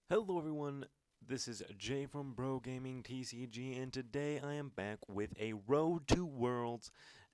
Hello everyone, this is Jay from BroGaming TCG, and today I am back with a Road to Worlds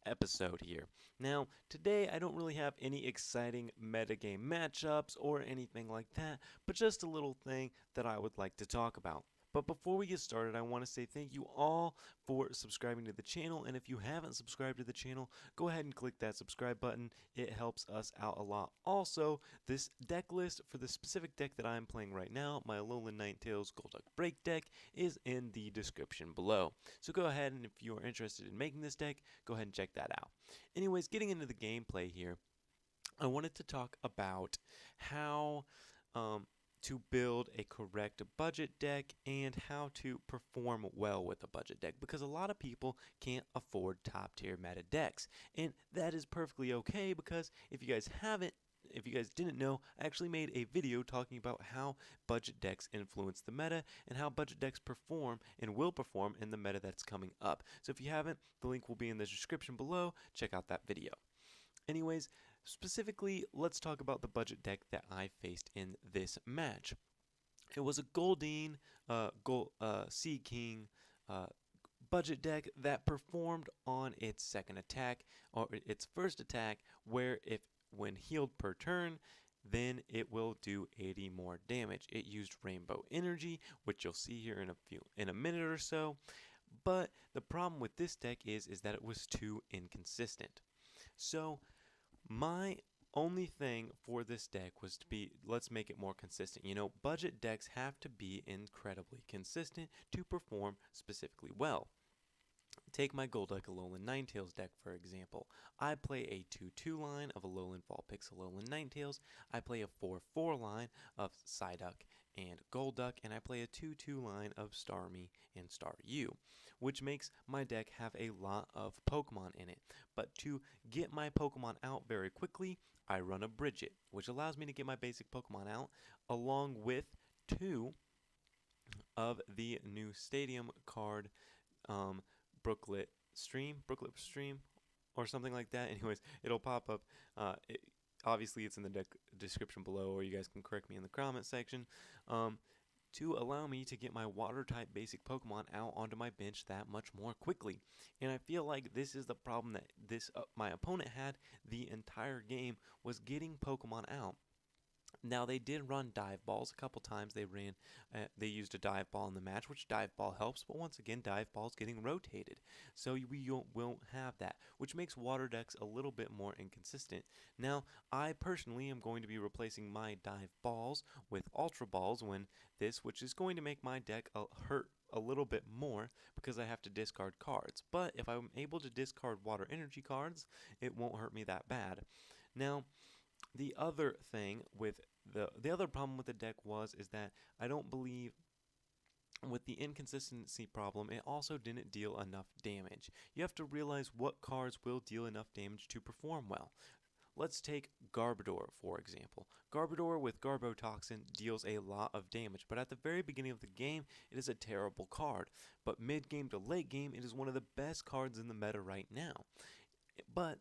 episode here. Now, today I don't really have any exciting metagame matchups or anything like that, but just a little thing that I would like to talk about. But before we get started, I want to say thank you all for subscribing to the channel, and if you haven't subscribed to the channel, go ahead and click that subscribe button. It helps us out a lot. Also, this deck list for the specific deck that I'm playing right now, my Alolan Ninetales Golduck BREAK deck, is in the description below. So go ahead, and if you are interested in making this deck, go ahead and check that out. Anyways, getting into the gameplay here, I wanted to talk about how to build a correct budget deck and how to perform well with a budget deck, because a lot of people can't afford top tier meta decks, and that is perfectly okay, because if you guys didn't know, I actually made a video talking about how budget decks influence the meta and how budget decks perform and will perform in the meta that's coming up. So if you haven't, the link will be in the description below. Check out that video. Anyways, specifically, let's talk about the budget deck that I faced in this match. It was a Goldeen, Sea King, budget deck that performed on its second attack, or its first attack, where when healed per turn, then it will do 80 more damage. It used Rainbow Energy, which you'll see here in a minute or so. But the problem with this deck is that it was too inconsistent. So my only thing for this deck was to be, let's make it more consistent. You know, budget decks have to be incredibly consistent to perform specifically well. Take my Golduck Alolan Ninetales deck, for example. I play a 2-2 line of Alolan Vulpix Alolan Ninetales. I play a 4-4 line of Psyduck and Golduck, and I play a 2-2 line of Starmie and Staryu, which makes my deck have a lot of Pokemon in it. But to get my Pokemon out very quickly, I run a Brigette, which allows me to get my basic Pokemon out, along with 2 of the new Stadium card, Brooklet Stream, or something like that. Anyways, it'll pop up. Obviously, it's in the description below, or you guys can correct me in the comment section, to allow me to get my Water-type basic Pokemon out onto my bench that much more quickly. And I feel like this is the problem that my opponent had the entire game, was getting Pokemon out. Now, they did run dive balls a couple times. They used a dive ball in the match, which dive ball helps, but once again, dive ball's getting rotated, so we won't have that, which makes water decks a little bit more inconsistent. Now, I personally am going to be replacing my dive balls with ultra balls which is going to make my deck hurt a little bit more, because I have to discard cards. But if I'm able to discard water energy cards, it won't hurt me that bad. Now, the other thing with the other problem with the deck is that I don't believe, with the inconsistency problem, it also didn't deal enough damage. You have to realize what cards will deal enough damage to perform well. Let's take Garbodor, for example. Garbodor with Garbotoxin deals a lot of damage, but at the very beginning of the game, it is a terrible card. But mid-game to late game, it is one of the best cards in the meta right now. But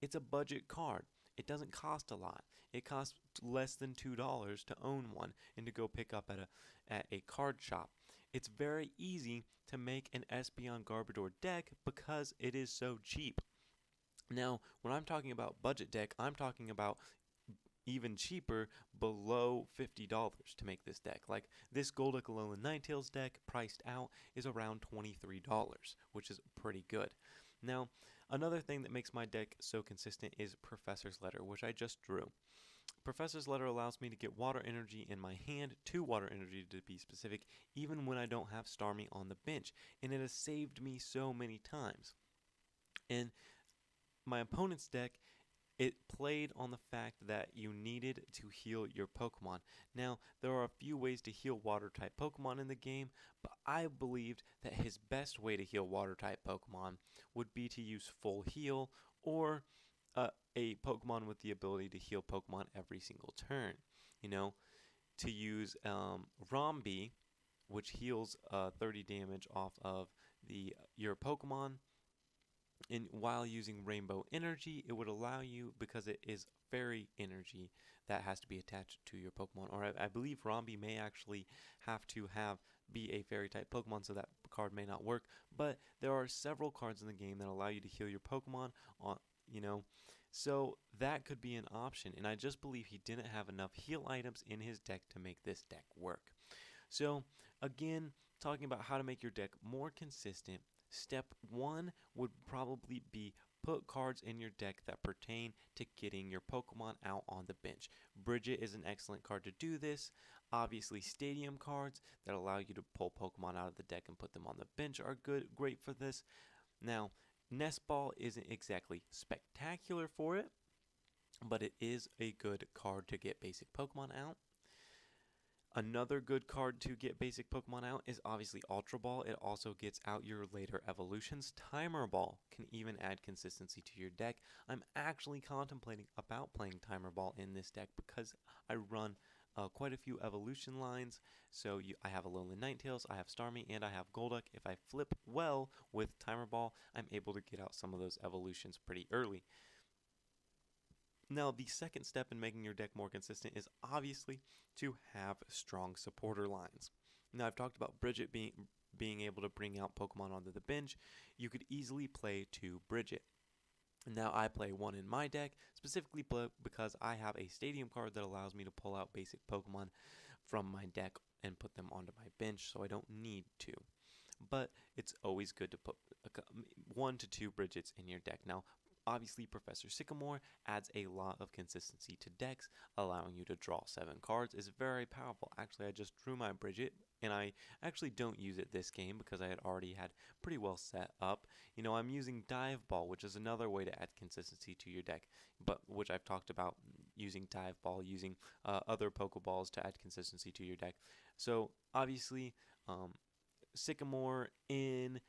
it's a budget card. It doesn't cost a lot. It costs less than $2 to own one and to go pick up at a card shop. It's very easy to make an Espeon Garbodor deck because it is so cheap. Now, when I'm talking about budget deck, I'm talking about even cheaper, below $50 to make this deck. Like this Golduck Alolan Ninetales deck, priced out, is around $23, which is pretty good. Now, another thing that makes my deck so consistent is Professor's Letter, which I just drew. Professor's Letter allows me to get water energy in my hand, 2 water energy to be specific, even when I don't have Starmie on the bench, and it has saved me so many times. And my opponent's deck, it played on the fact that you needed to heal your Pokemon. Now, there are a few ways to heal Water-type Pokemon in the game, but I believed that his best way to heal Water-type Pokemon would be to use Full Heal, or a Pokemon with the ability to heal Pokemon every single turn. You know, to use Rombi, which heals 30 damage off of your Pokemon, And while using Rainbow Energy, it would allow you, because it is Fairy Energy that has to be attached to your Pokemon, or I believe Rombi may actually have to be a Fairy type Pokemon, so that card may not work. But there are several cards in the game that allow you to heal your Pokemon on, so that could be an option. And I just believe he didn't have enough heal items in his deck to make this deck work. So again, talking about how to make your deck more consistent. Step 1 would probably be put cards in your deck that pertain to getting your Pokemon out on the bench. Brigette is an excellent card to do this. Obviously, stadium cards that allow you to pull Pokemon out of the deck and put them on the bench are great for this. Now, Nest Ball isn't exactly spectacular for it, but it is a good card to get basic Pokemon out. Another good card to get basic Pokemon out is obviously Ultra Ball. It also gets out your later evolutions. Timer Ball can even add consistency to your deck. I'm actually contemplating about playing Timer Ball in this deck because I run quite a few evolution lines. So I have Alolan Ninetales, I have Starmie, and I have Golduck. If I flip well with Timer Ball, I'm able to get out some of those evolutions pretty early. Now, the second step in making your deck more consistent is obviously to have strong supporter lines. Now, I've talked about Brigette being able to bring out Pokemon onto the bench. You could easily play 2 Brigette. Now, I play 1 in my deck, specifically because I have a Stadium card that allows me to pull out basic Pokemon from my deck and put them onto my bench, so I don't need to. But it's always good to put 1 to 2 Brigettes in your deck. Now, obviously, Professor Sycamore adds a lot of consistency to decks, allowing you to draw 7 cards is very powerful. Actually, I just drew my Brigette, and I actually don't use it this game because I had already had pretty well set up. I'm using Dive Ball, which is another way to add consistency to your deck, but which I've talked about using Dive Ball, using other Pokeballs to add consistency to your deck. So, obviously, Sycamore in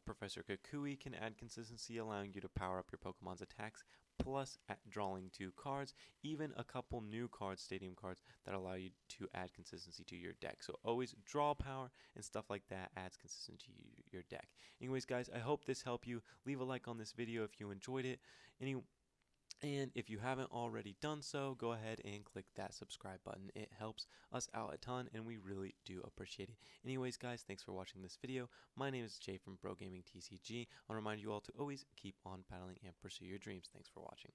Professor Kukui can add consistency, allowing you to power up your Pokemon's attacks, plus drawing 2 cards, even a couple new cards, stadium cards, that allow you to add consistency to your deck. So always draw power and stuff like that adds consistency to your deck. Anyways, guys, I hope this helped you. Leave a like on this video if you enjoyed it. And if you haven't already done so, go ahead and click that subscribe button. It helps us out a ton, and we really do appreciate it. Anyways, guys, thanks for watching this video. My name is Jay from BroGaming TCG. I'll remind you all to always keep on battling and pursue your dreams. Thanks for watching.